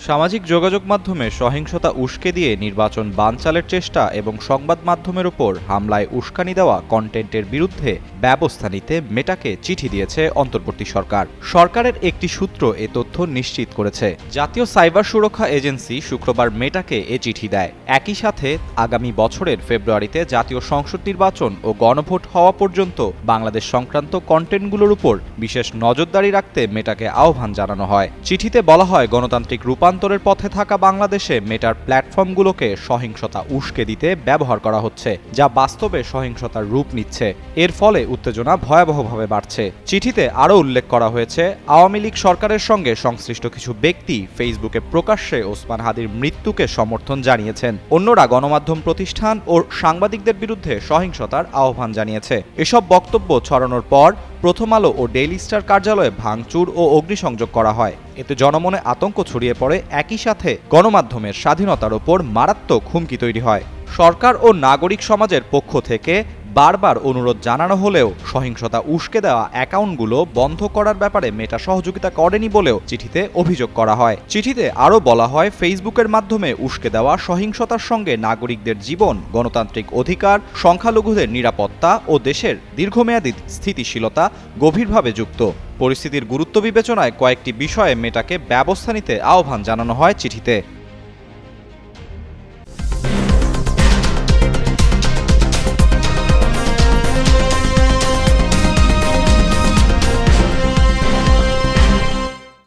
সামাজিক যোগাযোগ মাধ্যমে সহিংসতা উস্কে দিয়ে নির্বাচন বানচালের চেষ্টা এবং সংবাদ মাধ্যমের ওপর হামলায় উস্কানি দেওয়া কন্টেন্টের বিরুদ্ধে ব্যবস্থা নিতে মেটাকে চিঠি দিয়েছে অন্তর্বর্তী সরকার। সরকারের একটি সূত্র এ তথ্য নিশ্চিত করেছে। জাতীয় সাইবার সুরক্ষা এজেন্সি শুক্রবার মেটাকে এ চিঠি দেয়। একই সাথে আগামী বছরের ফেব্রুয়ারিতে জাতীয় সংসদ নির্বাচন ও গণভোট হওয়া পর্যন্ত বাংলাদেশ সংক্রান্ত কন্টেন্টগুলোর উপর বিশেষ নজরদারি রাখতে মেটাকে আহ্বান জানানো হয়। চিঠিতে বলা হয়, গণতান্ত্রিক রূপান্তরের পথে থাকা বাংলাদেশে মেটার প্ল্যাটফর্মগুলোকে সহিংসতা উস্কে দিতে ব্যবহার করা হচ্ছে, যা বাস্তবে সহিংসতার রূপ নিচ্ছে। এর ফলে উত্তেজনা ভয়াবহভাবে বাড়ছে। চিঠিতে আরও উল্লেখ করা হয়েছে, আওয়ামী লীগ সরকারের সঙ্গে সংশ্লিষ্ট কিছু ব্যক্তি ফেসবুকে প্রকাশ্যে ওসমান হাদির মৃত্যুকে সমর্থন জানিয়েছেন। অন্যরা গণমাধ্যম প্রতিষ্ঠান ও সাংবাদিকদের বিরুদ্ধে সহিংসতার আহ্বান জানিয়েছে। এসব বক্তব্য ছড়ানোর পর প্রথম আলো ও ডেইলি স্টার কার্যালয়ে ভাঙচুর ও অগ্নিসংযোগ করা হয়। এতে জনমনে আতঙ্ক ছড়িয়ে পড়ে। একই সাথে গণমাধ্যমের স্বাধীনতার ওপর মারাত্মক হুমকি তৈরি হয়। সরকার ও নাগরিক সমাজের পক্ষ থেকে বারবার অনুরোধ জানানো হলেও সহিংসতা উস্কে দেওয়া অ্যাকাউন্টগুলো বন্ধ করার ব্যাপারে মেটা সহযোগিতা করেনি বলেও চিঠিতে অভিযোগ করা হয়। চিঠিতে আরও বলা হয়, ফেসবুকের মাধ্যমে উস্কে দেওয়া সহিংসতার সঙ্গে নাগরিকদের জীবন, গণতান্ত্রিক অধিকার, সংখ্যালঘুদের নিরাপত্তা ও দেশের দীর্ঘমেয়াদী স্থিতিশীলতা গভীরভাবে যুক্ত। পরিস্থিতির গুরুত্ব বিবেচনায় কয়েকটি বিষয়ে মেটাকে ব্যবস্থা নিতে আহ্বান জানানো হয় চিঠিতে।